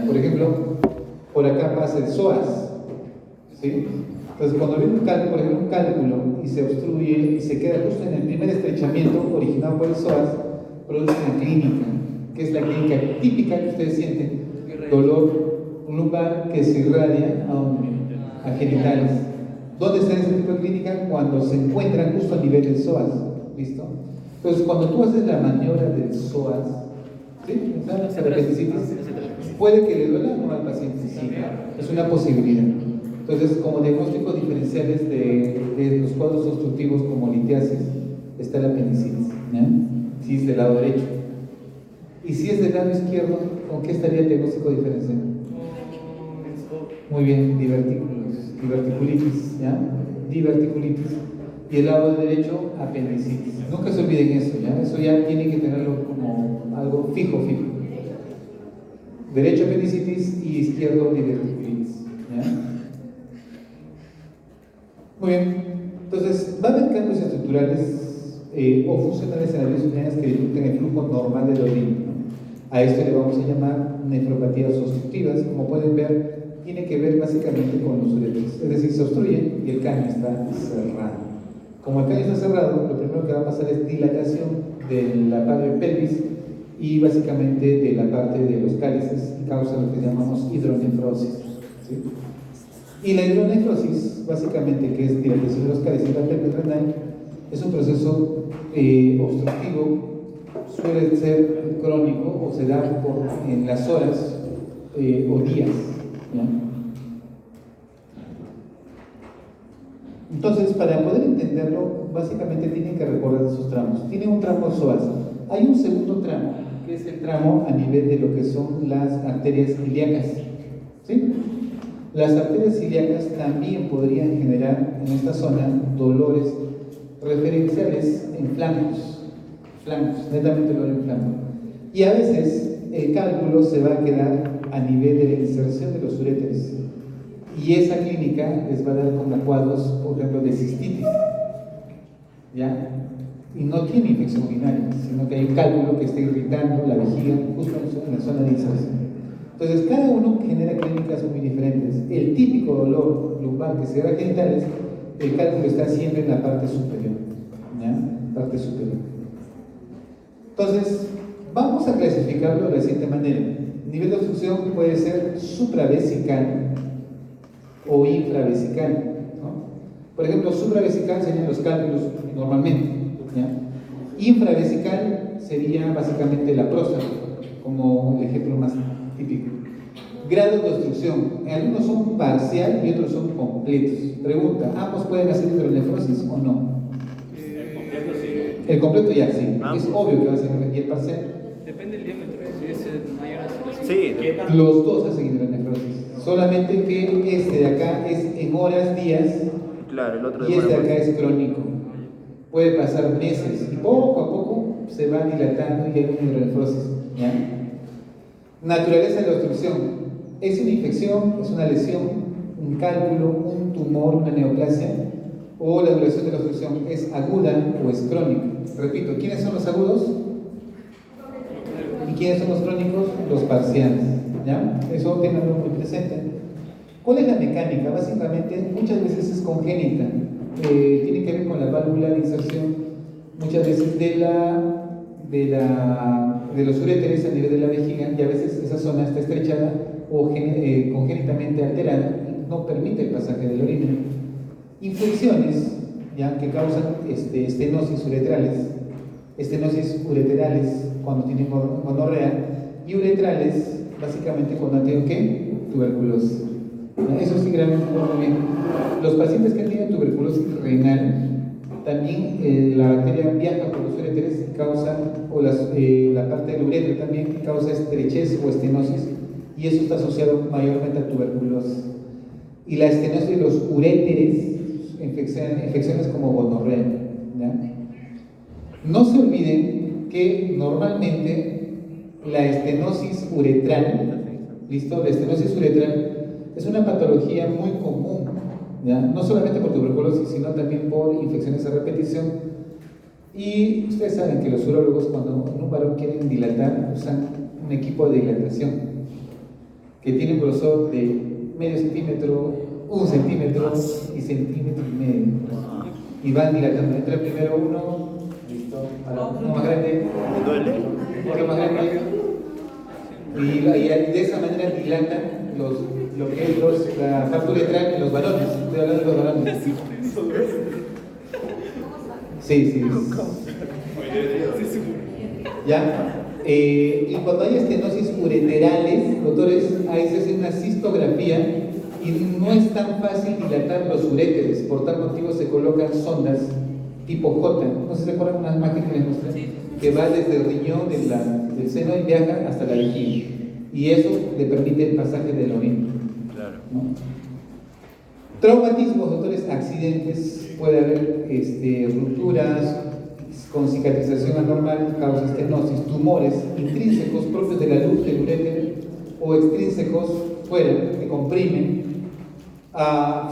Por ejemplo, por acá pasa el psoas, ¿sí? Entonces, cuando viene por ejemplo, un cálculo y se obstruye y se queda justo en el primer estrechamiento originado por el psoas, produce una clínica, que es la clínica típica que ustedes sienten, dolor lumbar que se irradia a genitales. ¿Dónde está ese tipo de clínica? Cuando se encuentran justo a nivel del psoas, ¿listo? Entonces, cuando tú haces la maniobra del psoas, ¿sí? ¿Sabes? La apendicitis, puede que le duela no al paciente, sí, es una posibilidad. Entonces, como diagnósticos diferenciales de los cuadros obstructivos como litiasis, está la apendicitis, ¿ya? Si es del lado derecho. Y si es del lado izquierdo, ¿con qué estaría el diagnóstico diferencial? Muy bien, diverticulitis, ¿ya? Diverticulitis. Y el lado derecho, apendicitis. Nunca se olviden eso, ¿ya? Eso ya tienen que tenerlo como algo fijo. Derecho apendicitis y izquierdo diverticulitis, ¿ya? Muy bien, entonces va a haber cambios estructurales o funcionales en las vías urinarias que dificulten el flujo normal de la orina, ¿no? A esto le vamos a llamar nefropatías obstructivas. Como pueden ver, tiene que ver básicamente con los uretres, es decir, se obstruye y el caño está cerrado. Como el caño está cerrado, lo primero que va a pasar es dilatación de la parte del pelvis y básicamente de la parte de los cálices y causa lo que llamamos hidronefrosis, ¿sí? Y la hidronefrosis, básicamente, que es dilatación de los cálices y la pelvis renal, es un proceso obstructivo, suele ser crónico o se da en las horas o días, ¿ya? Entonces, para poder entenderlo, básicamente tienen que recordar esos tramos. Tiene un tramo psoas. Hay un segundo tramo, que es el tramo a nivel de lo que son las arterias ilíacas, ¿sí? Las arterias ilíacas también podrían generar en esta zona dolores referenciales en flancos, netamente dolor en flanco. Y a veces el cálculo se va a quedar a nivel de la inserción de los uréteres. Y esa clínica les va a dar como cuadros, por ejemplo, de cistitis, ¿ya? Y no tiene infección urinaria, sino que hay un cálculo que está irritando la vejiga justo en la zona de inserción. Entonces, cada uno genera clínicas muy diferentes. El típico dolor lumbar que se da a genitales, el cálculo está siempre en la parte superior, ¿ya? Parte superior. Entonces, vamos a clasificarlo de la siguiente manera. Nivel de obstrucción puede ser supravesical o infravesical, ¿no? Por ejemplo, supravesical serían los cálculos normalmente, ¿ya? Infravesical sería básicamente la próstata, como el ejemplo más típico. Grados de obstrucción, algunos son parcial y otros son completos. Pregunta, ¿ambos pueden hacer hidronefrosis o no? El completo sí. El completo ya sí, es obvio que va a ser. ¿Y el parcial? Depende del diámetro, si es mayor a Sí, los dos hacen hidronefrosis, solamente que este de acá es en horas, días, claro, el otro y este de demora acá más. es crónico. Puede pasar meses y poco a poco se va dilatando y hay una hidronefrosis, ¿ya? Naturaleza de la obstrucción. ¿Es una infección, es una lesión, un cálculo, un tumor, una neoplasia? ¿O la duración de la obstrucción es aguda o es crónica? Repito, ¿quiénes son los agudos? ¿Y quiénes son los crónicos? Los parciales, ¿ya? Eso tenganlo muy presente. ¿Cuál es la mecánica? Básicamente, muchas veces es congénita. Tiene que ver con la válvula de inserción, muchas veces de los uréteres a nivel de la vejiga, y a veces esa zona está estrechada o congénitamente alterada y no permite el pasaje de la orina. Infecciones, ¿ya? Que causan estenosis ureterales cuando tienen gonorrea, y uretrales básicamente cuando tienen ¿qué? Tuberculosis. Eso sí, gran muy bien. Los pacientes que tienen tuberculosis renal, también la bacteria viaja por los uréteres y causa, o la parte del uretre también causa estrechez o estenosis, y eso está asociado mayormente a tuberculosis. Y la estenosis de los uréteres, infecciones como gonorrea, ¿ya? No se olviden que normalmente la estenosis uretral, ¿listo? La estenosis uretral es una patología muy común, ¿ya? No solamente por tuberculosis, sino también por infecciones a repetición. Y ustedes saben que los urólogos, cuando en un varón quieren dilatar, usan un equipo de dilatación. que tiene un grosor de medio centímetro, 1 centímetro y centímetro y medio. Y van dilatando. Entra primero uno, listo, ahora uno más grande, otro más grande. Y de esa manera dilatan lo que es la parte uretral en los varones. Estoy hablando de los varones. Sí. ¿Ya? Y cuando hay estenosis ureterales, doctores, ahí se hace una cistografía y no es tan fácil dilatar los uréteres. Por tal motivo se colocan sondas tipo J. No sé si recuerdan unas máquinas que les mostré, que va desde el riñón del seno y viaja hasta la vejiga. Y eso le permite el pasaje de la orina. Claro. ¿No? Traumatismos, doctores, accidentes, puede haber rupturas con cicatrización anormal, causa estenosis, tumores intrínsecos propios de la luz del uréter o extrínsecos fuera, que comprimen.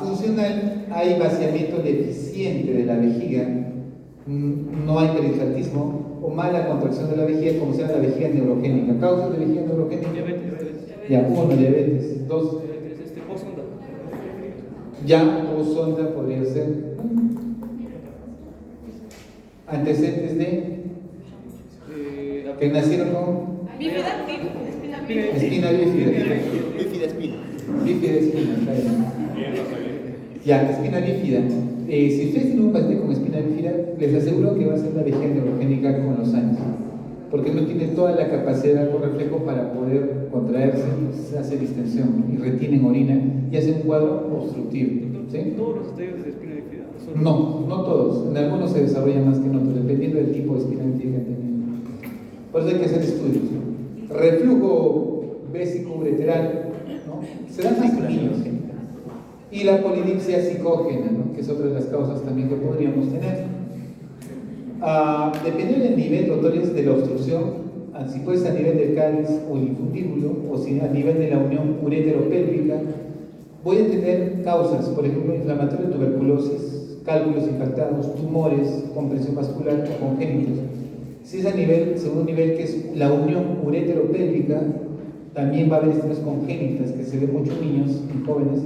Funcional, hay vaciamiento deficiente de la vejiga, no hay peristaltismo o mala contracción de la vejiga, como se llama la vejiga neurogénica. ¿Causas de vejiga neurogénica? Diabetes. Ya, 1, diabetes. 2, Post-sonda. ya o sonda podría ser. Antecedentes de que nacieron con Bífida, espina bífida. Bífida espina. Bífida espina, está bien. Ya, espina bífida. Si ustedes tienen un paciente con espina bífida, les aseguro que va a ser la vejiga neurogénica con los años, porque no tiene toda la capacidad de reflejo para poder contraerse, hace distensión y retienen orina y hace un cuadro obstructivo. ¿Sí? Todos los estadios de espina bífida. No todos. En algunos se desarrolla más que en otros, dependiendo del tipo de espina bífida que tengan. Por eso hay que hacer estudios. Reflujo vésico ureteral, ¿no? Se dan más en niños. Y la polidipsia psicógena, ¿no? Que es otra de las causas también que podríamos tener. Dependiendo del nivel, doctores, de la obstrucción, si puede ser a nivel del cáliz o el infundíbulo, o si a nivel de la unión urétero-pélvica, voy a tener causas, por ejemplo, inflamatoria, tuberculosis, cálculos infectados, tumores, compresión vascular o congénitos. Si es a nivel, segundo nivel, que es la unión urétero-pélvica, también va a haber estenosis congénitas, que se ven muchos niños y jóvenes,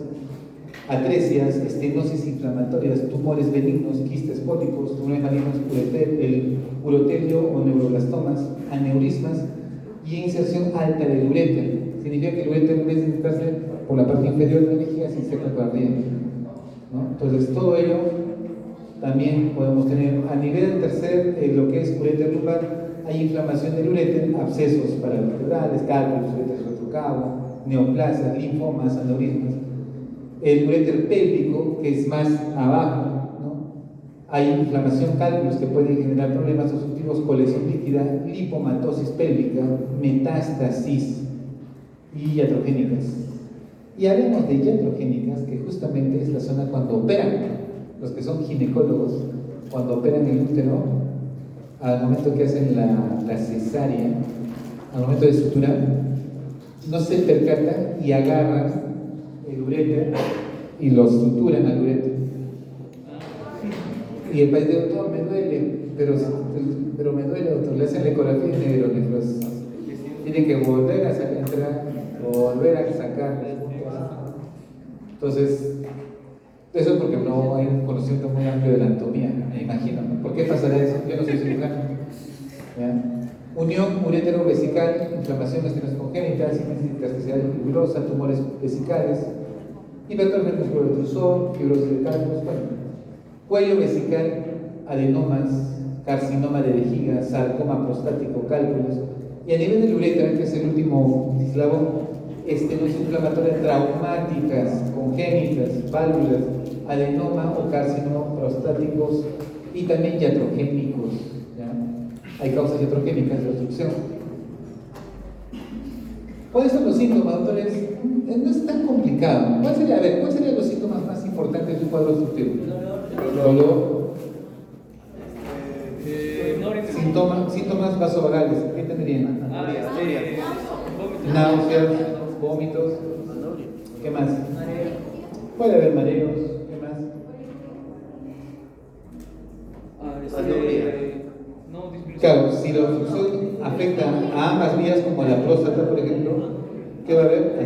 atresias, estenosis inflamatorias, tumores benignos, quistes pólipos, tumores malignos, el urotelio o neuroblastomas, aneurismas y inserción alta del uréter. Significa que el uréter, en vez de insertarse por la parte inferior de la vejiga, se inserta por arriba, ¿no? Entonces, todo ello también podemos tener. A nivel tercer, lo que es uréter lumbar, hay inflamación del uréter, abscesos paravertebrales, cálculos, uréter retrocavo, neoplasias, linfomas, aneurismas. El uréter pélvico, que es más abajo, ¿no? Hay inflamación, cálculos que pueden generar problemas obstructivos, colección líquida, lipomatosis pélvica, metástasis y iatrogénicas. Y hablemos de iatrogénicas, que justamente es la zona cuando operan, los que son ginecólogos, cuando operan el útero, al momento que hacen la cesárea, al momento de suturar, no se percatan y agarran el uréter y lo suturan al uréter. Y el paciente, doctor, me duele, pero me duele, doctor, le hacen la ecografía y neuronefrosis. Tienen que volver a entrar, volver a sacar. Entonces, eso es porque no hay un conocimiento muy amplio de la anatomía, me imagino, ¿no? ¿Por qué pasará eso? Yo no soy cirujano. Unión urétero-vesical, inflamación de estenosis congénita, cicatricidad fibrosa, tumores vesicales, hipertrofia muscular detrusor, fibrosis de cálculos, bueno. Cuello vesical, adenomas, carcinoma de vejiga, sarcoma prostático, cálculos. Y a nivel del uréter, que es el último eslabón, estenosis inflamatoria traumáticas, congénitas, válvulas, adenoma o carcinoma prostáticos y también iatrogénicos. ¿Ya? Hay causas iatrogénicas de obstrucción. ¿Cuáles son los síntomas, doctores? No es tan complicado. ¿Cuáles serían los síntomas más importantes de un cuadro obstructivo? Dolor. Síntomas vasovagales. ¿Qué tendrían? Náuseas, vómitos. ¿Qué más? Puede haber mareos. ¿Qué más? No, disminución. Claro, si la obstrucción afecta a ambas vías, como a la próstata, por ejemplo, ¿Qué va a haber?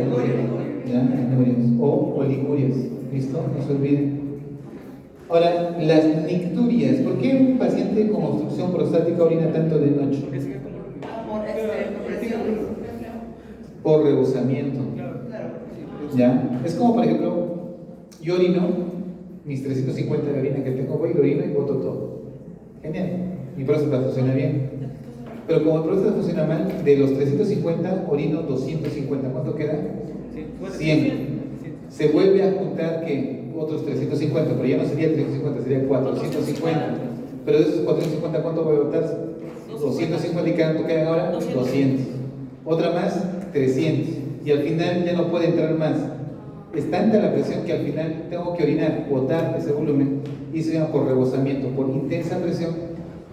¿Ya? Anurias o oligurias. ¿Listo? No se olviden. Ahora, las nicturias. ¿Por qué un paciente con obstrucción prostática orina tanto de noche? Porque se ve como Por rebosamiento. ¿Ya? Es como, por ejemplo, yo orino, mis 350 de orina que tengo, voy, orino y boto todo. Genial. Mi próstata funciona bien. Pero como el próstata funciona mal, de los 350 orino 250. ¿Cuánto queda? 100. Se vuelve a juntar que otros 350, pero ya no sería 350, sería 450. Pero de esos 450, ¿cuánto voy a botar? 250 y ¿cuánto quedan ahora? 200. Otra más, 300. Y al final ya no puede entrar más. Es tanta la presión que al final tengo que orinar, botar ese volumen, y se llama por rebosamiento, por intensa presión.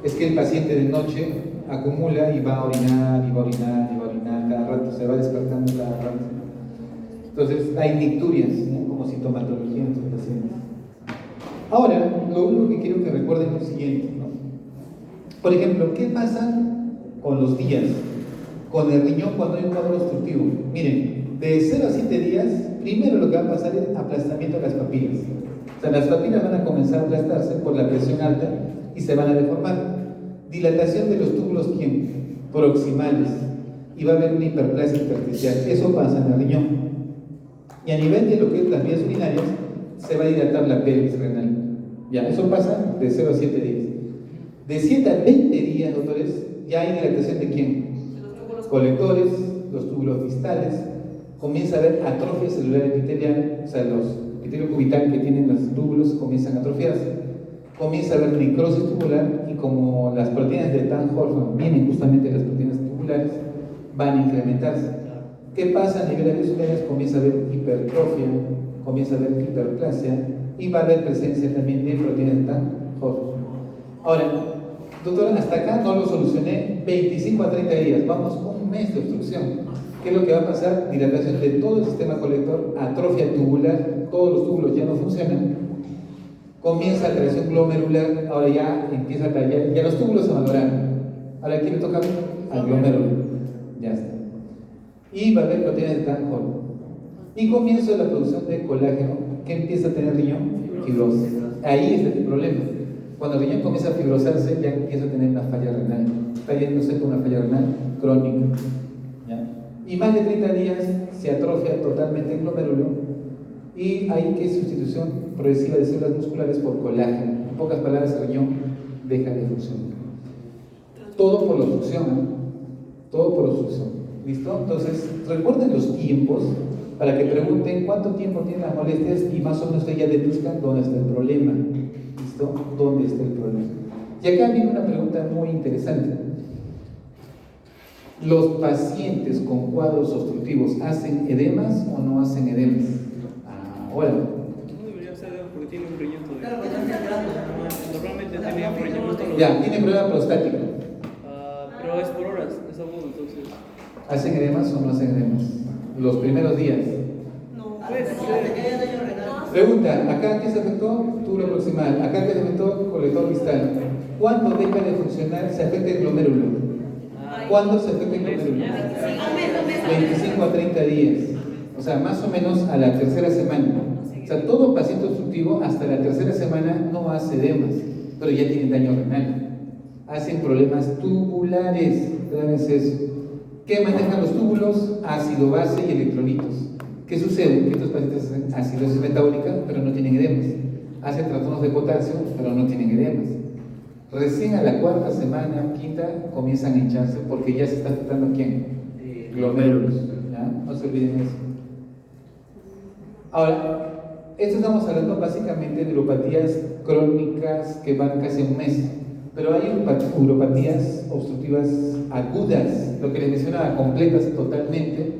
Es que el paciente de noche acumula y va a orinar, y va a orinar, y va a orinar cada rato, se va despertando cada rato. Entonces hay nicturias, ¿no? Como sintomatología en estos pacientes. Ahora, lo único que quiero que recuerden es lo siguiente, ¿no? Por ejemplo, ¿qué pasa con los días, con el riñón cuando hay un cuadro obstructivo? Miren, de 0 a 7 días, primero lo que va a pasar es aplastamiento de las papilas. O sea, las papilas van a comenzar a aplastarse por la presión alta y se van a deformar. Dilatación de los túbulos proximales, y va a haber una hiperplasia intersticial. Eso pasa en el riñón. Y a nivel de lo que es las vías urinarias, se va a dilatar la pelvis renal. Ya, eso pasa de 0 a 7 días. De 7 a 20 días, doctores, ya hay dilatación de quién? Colectores, los túbulos distales, comienza a haber atrofia celular epitelial, o sea, los epitelio cubital que tienen los túbulos comienzan a atrofiarse. Comienza a haber necrosis tubular, y como las proteínas de Tan-Horfman vienen justamente de las proteínas tubulares, van a incrementarse. ¿Qué pasa a nivel de vías urinarias? Comienza a haber hipertrofia, comienza a haber hiperplasia, y va a haber presencia también de proteínas de Tan-Horfman. Ahora, doctora, hasta acá no lo solucioné. 25 a 30 días, vamos un mes de obstrucción. ¿Qué es lo que va a pasar? Dilatación de todo el sistema colector, atrofia tubular, todos los túbulos ya no funcionan. Comienza la creación glomerular, ahora ya empieza a caer, ya los túbulos se valoran. Ahora, ¿a quién le toca? Al glomérulo. Ya está. Y va a haber proteínas de Tan-Horfman. Y comienza la producción de colágeno, que empieza a tener riñón fibrosis. Ahí es el problema. Cuando el riñón comienza a fibrosarse, ya empieza a tener una falla renal. Está yéndose con una falla renal crónica. ¿Ya? Y más de 30 días se atrofia totalmente el glomérulo, y hay que sustitución progresiva de células musculares por colágeno. En pocas palabras, el riñón deja de funcionar. Todo por la obstrucción, ¿eh? Todo por obstrucción. ¿Listo? Entonces, recuerden los tiempos para que pregunten cuánto tiempo tienen las molestias, y más o menos ustedes ya deduzcan dónde está el problema. ¿Listo? ¿Dónde está el problema? Y acá viene una pregunta muy interesante. ¿Los pacientes con cuadros obstructivos hacen edemas o no hacen edemas? Ahora. No debería ser porque tiene un riñón todavía. Normalmente tenía un riñón todos Ya, tiene problema prostático. pero es por horas, es agudo, entonces. ¿Hacen edemas o no hacen edemas? Los primeros días. No, Pregunta, ¿acá qué se afectó? Túbulo proximal. ¿Acá qué se afectó? Colector distal. ¿Cuándo deja de funcionar? Se afecta el glomérulo. ¿Cuándo se afecta el glomérulo? 25 a 30 días. O sea, más o menos a la tercera semana. O sea, todo paciente obstructivo hasta la tercera semana no hace edemas, pero ya tiene daño renal. Hacen problemas tubulares. Entonces, eso. ¿Qué manejan los túbulos? Ácido, base y electrolitos. ¿Qué sucede? Que estos pacientes hacen acidosis metabólica, pero no tienen edemas. Hacen trastornos de potasio, pero no tienen edemas. Recién a la cuarta semana, quinta, comienzan a hincharse porque ya se está afectando a quién? Glomérulos. ¿Ya? No se olviden eso. Ahora, esto estamos hablando básicamente de uropatías crónicas que van casi un mes, pero hay uropatías obstructivas agudas, lo que les mencionaba, completas totalmente.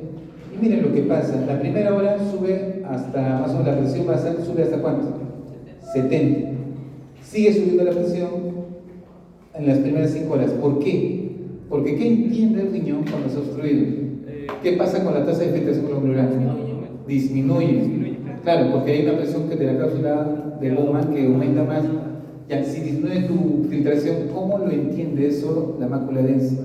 Y miren lo que pasa, la primera hora sube hasta, más o menos la presión basal sube hasta ¿cuánto? 70. Sigue subiendo la presión en las primeras 5 horas. ¿Por qué? Porque ¿qué entiende el riñón cuando está obstruido? ¿Qué pasa con la tasa de filtración glomerular? Disminuye. Claro, porque hay una presión que de la cápsula de Bowman que aumenta más. Ya, si disminuye tu filtración, ¿cómo lo entiende eso la mácula densa?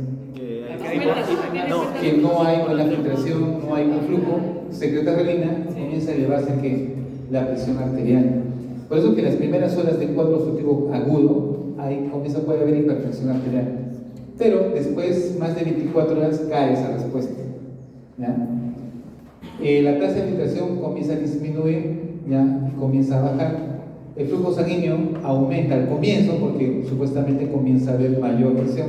No, que no hay buena filtración, no hay buen flujo, secreta renina, comienza a elevarse que la presión arterial. Por eso que en las primeras horas del cuadro obstructivo agudo, ahí puede haber hipertensión arterial. Pero después, más de 24 horas, cae esa respuesta. ¿Ya? La tasa de filtración comienza a disminuir, ¿ya? Y comienza a bajar. El flujo sanguíneo aumenta al comienzo porque supuestamente comienza a haber mayor presión,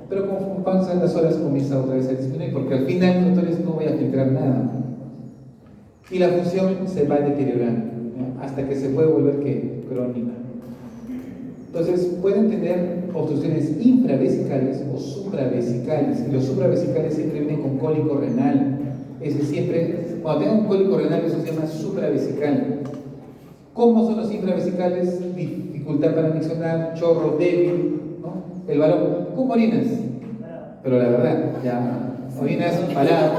pero como pasan las horas comienza otra vez a disminuir porque al final, doctores, no voy a filtrar nada y la función se va deteriorando, ¿ya? Hasta que se puede volver crónica. Entonces pueden tener obstrucciones infravesicales o supravesicales, y los supravesicales siempre vienen con cólico renal. Ese siempre, cuando tengan un cólico renal, eso se llama supravesical. ¿Cómo son los infravesicales? Dificultad para miccionar, chorro débil, ¿no? El balón. ¿Cómo orinas? Pero la verdad, ya orinas parado.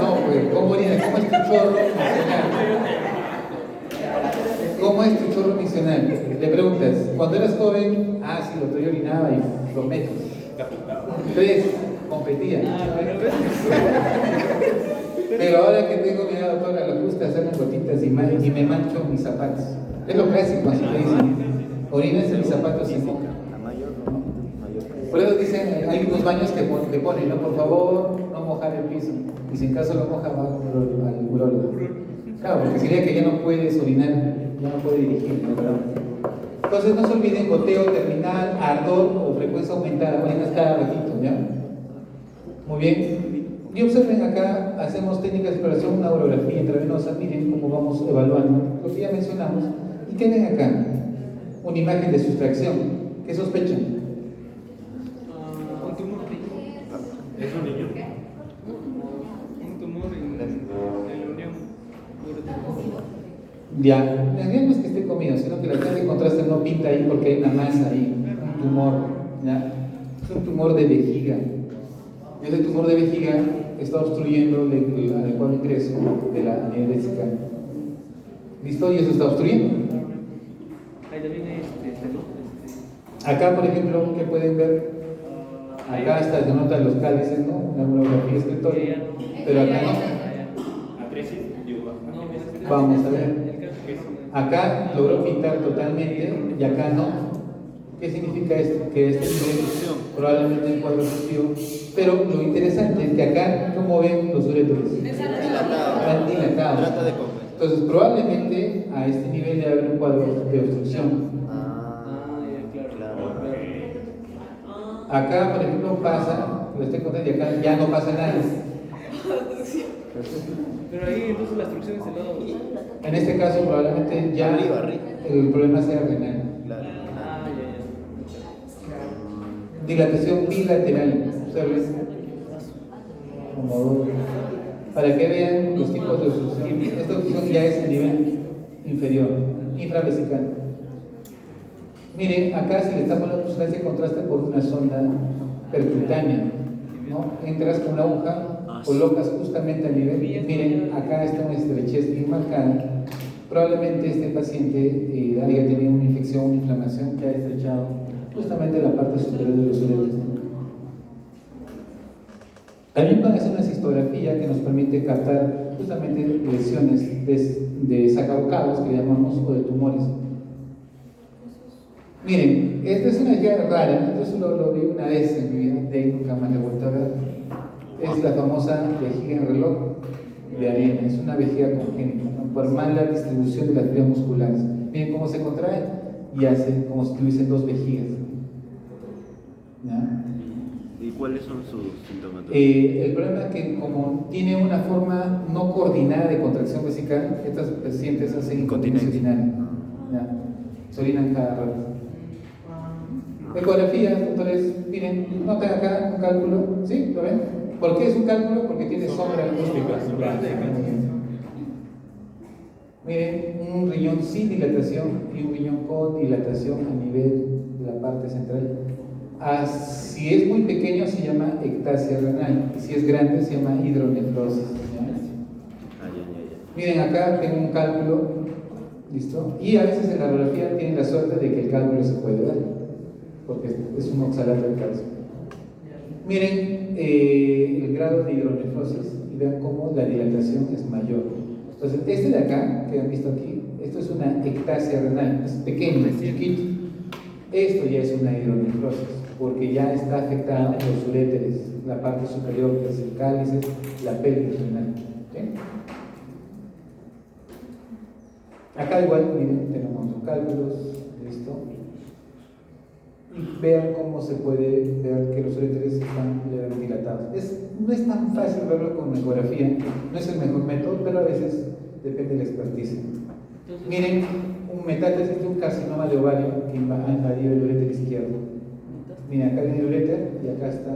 No, pues, ¿cómo orinas? ¿Cómo es tu chorro miccional? ¿Cómo es tu chorro miccional? Le preguntas, cuando eras joven, sí, lo yo orinaba y lo meto. 3, competía. Pero ahora que tengo mi doctora, le gusta hacerme gotitas y me mancho mis zapatos. Es lo clásico, así que dicen. Orinas en mis zapatos y moca. Por eso dicen, hay unos baños que ponen, ¿no? Por favor, no mojar el piso. Y si en caso lo moja, va al urólogo. Claro, porque sería que ya no puedes orinar, ya no puedes dirigir, ¿verdad? Entonces no se olviden goteo terminal, ardor o frecuencia aumentada. Orinas cada ratito, ¿ya? Muy bien. Y observen acá, hacemos técnicas de exploración, una urografía intravenosa, miren cómo vamos evaluando lo que ya mencionamos. Y tienen acá una imagen de sustracción. ¿Qué sospechan? Un tumor. ¿Es un niño? Un tumor en la unión. Ya, en realidad no es que esté comido, sino que la tasa de contraste no pinta ahí porque hay una masa ahí, un tumor, ¿ya? Es un tumor de vejiga. Ese tumor de vejiga está obstruyendo el adecuado ingreso de la anerésica. ¿Listo? Y eso está obstruyendo. Ahí también hay Acá, por ejemplo, ¿qué pueden ver? Acá hasta se notan los cálices, ¿no? Una urografía escritorio, pero acá no. Atresis, Vamos a ver. Acá logró pintar totalmente y acá no. ¿Qué significa esto? Que este nivel probablemente en cuadro obstructivo. Pero lo interesante es que acá, ¿cómo ven los uréteres? Están dilatados. Trata de comer. Entonces, probablemente a este nivel debe haber un cuadro de obstrucción. Claro. Acá, por ejemplo, pasa, lo estoy contando, y acá ya no pasa nada. Pero ahí entonces la obstrucción es el lado. En este caso, probablemente ya Arriba. el problema sea renal. Claro. Dilatación bilateral, ¿sabes? Como dos. Para que vean los tipos de obstrucción. Esta obstrucción ya es el nivel inferior, infravesical. Miren, acá si le estamos dando sustancia contrasta por una sonda percutánea, ¿no? Entras con una aguja, colocas justamente al nivel. Miren, acá está una estrechez bien marcada. Probablemente este paciente haya tenido una infección, una inflamación que ha estrechado justamente la parte superior de los uréteres. También pueden hacer una cistografía que nos permite captar justamente lesiones de sacabocados, que llamamos, o de tumores. Miren, esta es una vejiga rara, yo solo lo vi una vez en mi vida, de ahí nunca más la he vuelto a ver. Es la famosa vejiga en reloj de arena, es una vejiga congénita, ¿no? Por mala distribución de las fibras musculares. Miren cómo se contrae y hace como si tuviesen dos vejigas. ¿Ya? ¿Y cuáles son sus síntomas? El problema es que como tiene una forma no coordinada de contracción vesical, estas pacientes hacen incontinencia urinaria. ¿Ya? Se orinan cada rato. Ecografía, doctores, miren, noten acá un cálculo, ¿sí? ¿Lo ven? ¿Por qué es un cálculo? Porque tiene sombra acústica. Miren, un riñón sin dilatación y un riñón con dilatación a nivel de la parte central. Si es muy pequeño se llama ectasia renal, y si es grande se llama hidronefrosis. Miren, acá tengo un cálculo, ¿listo? Y a veces en la radiografía tienen la suerte de que el cálculo se puede ver, porque es un oxalato de calcio. Miren el grado de hidronefrosis y vean cómo la dilatación es mayor. Entonces, este de acá, que han visto aquí, esto es una ectasia renal, es pequeño, es chiquito. Esto ya es una hidronefrosis, porque ya está afectado los uréteres, la parte superior, que es el cálice, la pelvis renal. ¿Sí? Acá igual, miren, tenemos los cálculos, listo. Y vean cómo se puede ver que los uréteres están levemente dilatados. No es tan fácil verlo con ecografía, no es el mejor método, pero a veces depende de la experticia. Miren, un metástasis de un carcinoma de ovario que ha invadido el uréter izquierdo. Miren, acá viene el uréter y acá está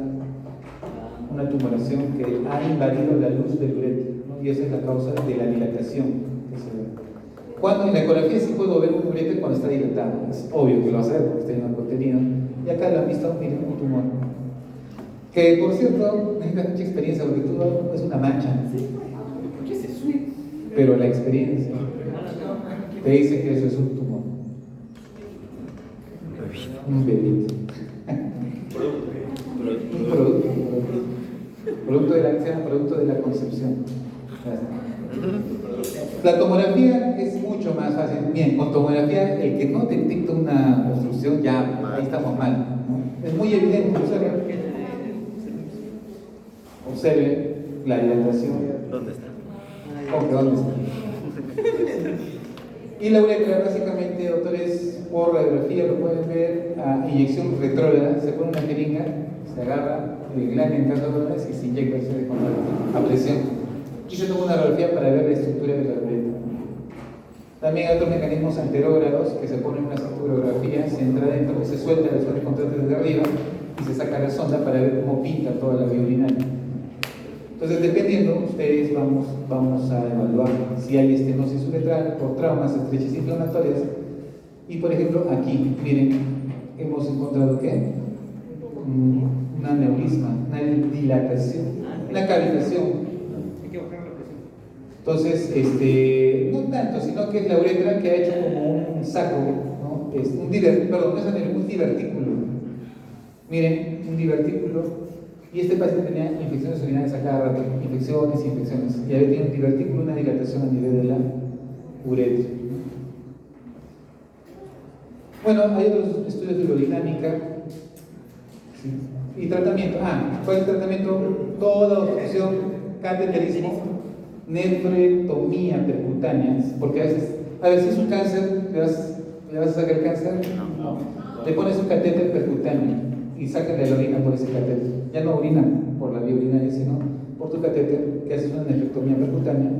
una tumoración que ha invadido la luz del uréter, ¿no? Y esa es la causa de la dilatación que se ve. Cuando en la ecografía sí puedo ver un uréter cuando está dilatado, es obvio que lo va a hacer porque está lleno de contenido. Y acá lo han visto, miren, un tumor. Que por cierto, necesitas mucha experiencia porque tú es una mancha. Pero la experiencia te dice que eso es un tumor. Un bebito. Un producto. Producto de la concepción. La tomografía es mucho más fácil. Bien, con tomografía, el que no detecta una obstrucción, ya ahí estamos mal, ¿no? Es muy evidente, observe la dilatación. ¿Dónde está? ¿Dónde está? Y la uretra, básicamente, doctores, por radiografía lo pueden ver a inyección retrógrada. Se pone una jeringa, se agarra el glande en tantos dólares y se inyecta a presión. Y se toma una radiografía para ver la estructura de la uretra. También hay otros mecanismos anterógrados que se ponen una cinturografía, se entra dentro, se suelta el suelo contraste desde arriba y se saca la sonda para ver cómo pinta toda la vía urinaria. Entonces, dependiendo, ustedes vamos a evaluar si hay estenosis uretral por traumas, estrechas inflamatorias. Y por ejemplo, aquí, miren, hemos encontrado ¿qué? Un aneurisma, una dilatación, una cavitación. Hay que bajar la presión. Entonces, no tanto, sino que es la uretra que ha hecho como un saco, ¿no? Es un divertículo. Miren, un divertículo. Y este paciente tenía infecciones urinarias a cada rato, infecciones. Y había tenido un divertículo, una dilatación a nivel de la uretra. Bueno, hay otros estudios de hidrodinámica. ¿Sí? Y tratamiento. ¿Cuál es el tratamiento? Toda obstrucción, cateterismo, nefrectomía percutánea. Porque a ver si es un cáncer, ¿le vas a sacar el cáncer? No. Le pones un catéter percutáneo y sacas la orina por ese catéter. Ya no orina por la vía urinaria, sino por tu catéter, que haces una nefrectomía percutánea.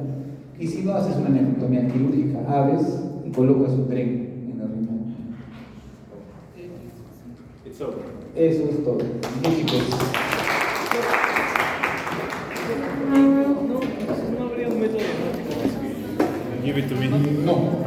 Y si no, haces una nefrectomía quirúrgica, abres y colocas un tren en la orina. Eso es todo. Bien, chicos. No habría un método diagnóstico. Give it to me. No.